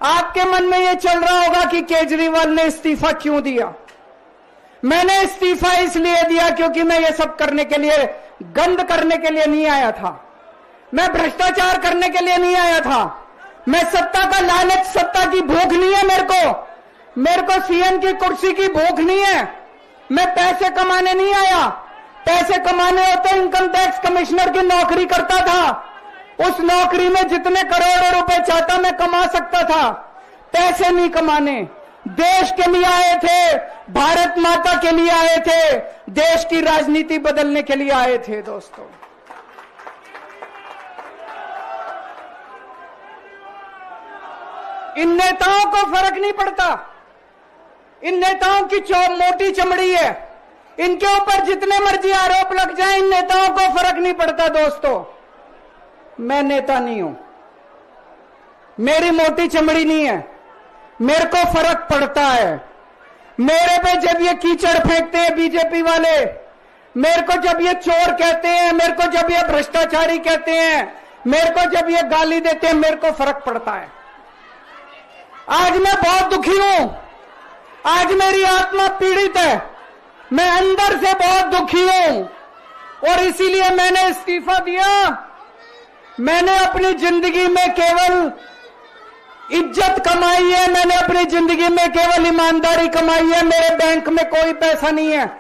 आपके मन में यह चल रहा होगा कि केजरीवाल ने इस्तीफा क्यों दिया। मैंने इस्तीफा इसलिए दिया क्योंकि मैं ये सब करने के लिए, गंद करने के लिए नहीं आया था। मैं भ्रष्टाचार करने के लिए नहीं आया था। मैं सत्ता का लालच, सत्ता की भूख नहीं है मेरे को सीएम की कुर्सी की भूख नहीं है। मैं पैसे कमाने नहीं आया। पैसे कमाने होते इनकम टैक्स कमिश्नर की नौकरी करता था। उस नौकरी में जितने करोड़ों रुपए चाहता मैं कमा सकता था। पैसे नहीं कमाने, देश के लिए आए थे, भारत माता के लिए आए थे, देश की राजनीति बदलने के लिए आए थे। दोस्तों, इन नेताओं को फर्क नहीं पड़ता। इन नेताओं की मोटी चमड़ी है। इनके ऊपर जितने मर्जी आरोप लग जाए, इन नेताओं को फर्क नहीं पड़ता। दोस्तों, मैं नेता नहीं हूं, मेरी मोटी चमड़ी नहीं है, मेरे को फर्क पड़ता है। मेरे पे जब ये कीचड़ फेंकते हैं बीजेपी वाले, मेरे को जब ये चोर कहते हैं, मेरे को जब ये भ्रष्टाचारी कहते हैं, मेरे को जब ये गाली देते हैं, मेरे को फर्क पड़ता है। आज मैं बहुत दुखी हूं। आज मेरी आत्मा पीड़ित है। मैं अंदर से बहुत दुखी हूं और इसीलिए मैंने इस्तीफा दिया। मैंने अपनी जिंदगी में केवल इज्जत कमाई है। मैंने अपनी जिंदगी में केवल ईमानदारी कमाई है। मेरे बैंक में कोई पैसा नहीं है।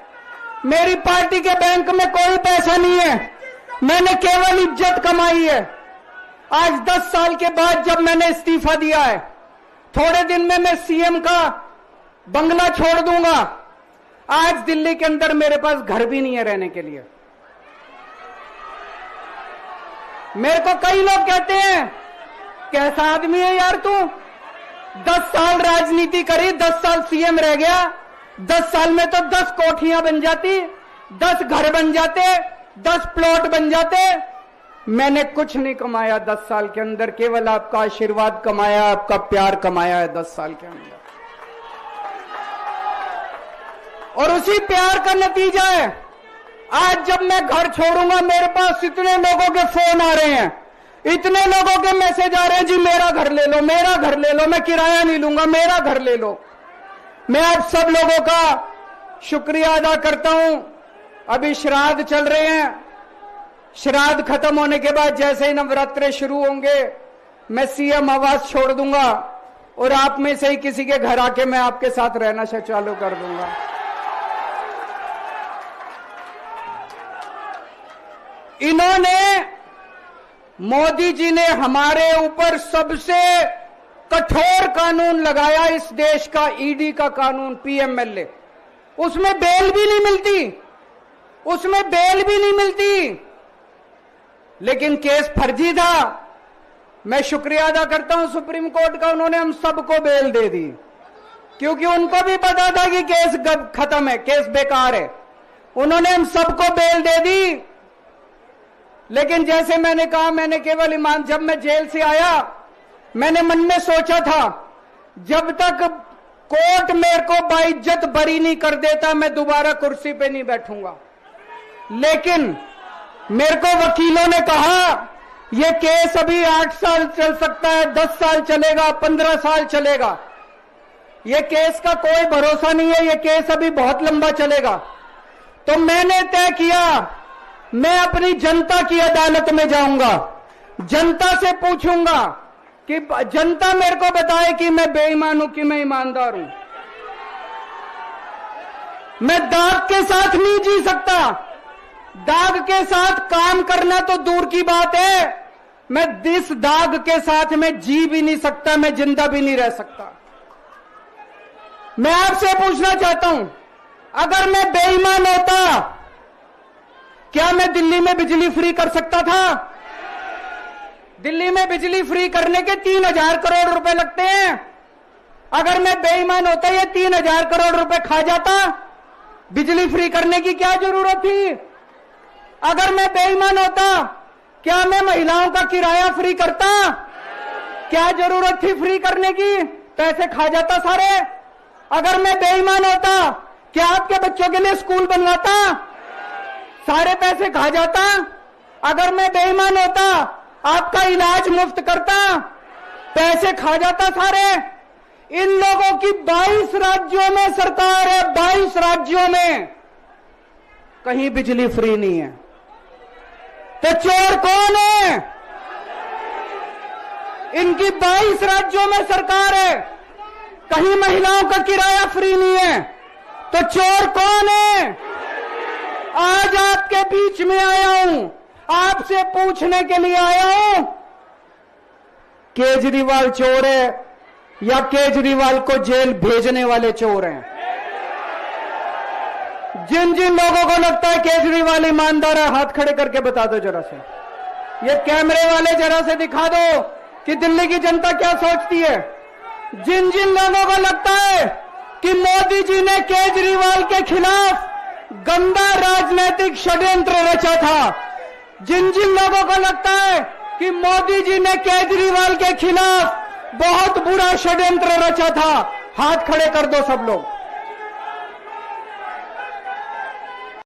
मेरी पार्टी के बैंक में कोई पैसा नहीं है। मैंने केवल इज्जत कमाई है। आज 10 साल के बाद जब मैंने इस्तीफा दिया है, थोड़े दिन में मैं सीएम का बंगला छोड़ दूंगा। आज दिल्ली के अंदर मेरे पास घर भी नहीं है रहने के लिए। मेरे को कई लोग कहते हैं, कैसा आदमी है यार तू, 10 साल राजनीति करी, 10 साल सीएम रह गया, 10 साल में तो 10 कोठियां बन जाती, 10 घर बन जाते, 10 प्लॉट बन जाते। मैंने कुछ नहीं कमाया 10 साल के अंदर, केवल आपका आशीर्वाद कमाया, आपका प्यार कमाया है 10 साल के अंदर। और उसी प्यार का नतीजा है आज जब मैं घर छोड़ूंगा, मेरे पास इतने लोगों के फोन आ रहे हैं, इतने लोगों के मैसेज आ रहे हैं, जी मेरा घर ले लो, मेरा घर ले लो, मैं किराया नहीं लूंगा, मेरा घर ले लो। मैं आप सब लोगों का शुक्रिया अदा करता हूं। अभी श्राद्ध चल रहे हैं। श्राद्ध खत्म होने के बाद जैसे ही नवरात्रे शुरू होंगे, मैं सीएम आवास छोड़ दूंगा और आप में से ही किसी के घर आके मैं आपके साथ रहना चालू कर दूंगा। इन्होंने, मोदी जी ने हमारे ऊपर सबसे कठोर कानून लगाया, इस देश का ईडी का कानून, पीएमएलए। उसमें बेल भी नहीं मिलती, उसमें बेल भी नहीं मिलती, लेकिन केस फर्जी था। मैं शुक्रिया अदा करता हूं सुप्रीम कोर्ट का, उन्होंने हम सबको बेल दे दी, क्योंकि उनको भी पता था कि केस खत्म है, केस बेकार है। उन्होंने हम सबको बेल दे दी। लेकिन जैसे मैंने कहा, मैंने केवल ईमान, जब मैं जेल से आया, मैंने मन में सोचा था, जब तक कोर्ट मेरे को बाइज्जत बरी नहीं कर देता, मैं दोबारा कुर्सी पे नहीं बैठूंगा। लेकिन मेरे को वकीलों ने कहा, यह केस अभी 8 साल चल सकता है, 10 साल चलेगा, 15 साल चलेगा, यह केस का कोई भरोसा नहीं है, यह केस अभी बहुत लंबा चलेगा। तो मैंने तय किया, मैं अपनी जनता की अदालत में जाऊंगा, जनता से पूछूंगा कि जनता मेरे को बताए कि मैं बेईमान हूं कि मैं ईमानदार हूं। मैं दाग के साथ नहीं जी सकता। दाग के साथ काम करना तो दूर की बात है, मैं इस दाग के साथ में जी भी नहीं सकता, मैं जिंदा भी नहीं रह सकता। मैं आपसे पूछना चाहता हूं, अगर मैं बेईमान होता, क्या मैं दिल्ली में बिजली फ्री कर सकता था? दिल्ली में बिजली फ्री करने के 3000 करोड़ रुपए लगते हैं। अगर मैं बेईमान होता, ये 3000 करोड़ रुपए खा जाता, बिजली फ्री करने की क्या जरूरत थी? अगर मैं बेईमान होता, क्या मैं महिलाओं का किराया फ्री करता? क्या जरूरत थी फ्री करने की? पैसे खा जाता सारे। अगर मैं बेईमान होता, क्या आपके बच्चों के लिए स्कूल बनवाता? सारे पैसे खा जाता। अगर मैं बेईमान होता, आपका इलाज मुफ्त करता, पैसे खा जाता सारे। इन लोगों की 22 राज्यों में सरकार है, 22 राज्यों में कहीं बिजली फ्री नहीं है। तो चोर कौन है? इनकी 22 राज्यों में सरकार है, कहीं महिलाओं का किराया फ्री नहीं है। तो चोर कौन है? आज आपके बीच में आया हूं, आपसे पूछने के लिए आया हूं, केजरीवाल चोर है या केजरीवाल को जेल भेजने वाले चोर हैं? जिन जिन लोगों को लगता है केजरीवाल ईमानदार है, हाथ खड़े करके बता दो जरा से। ये कैमरे वाले जरा से दिखा दो कि दिल्ली की जनता क्या सोचती है। जिन जिन लोगों को लगता है कि मोदी जी ने केजरीवाल के खिलाफ गंदा राजनीतिक षड्यंत्र रचा था, जिन जिन लोगों को लगता है कि मोदी जी ने केजरीवाल के खिलाफ बहुत बुरा षड्यंत्र रचा था, हाथ खड़े कर दो सब लोग।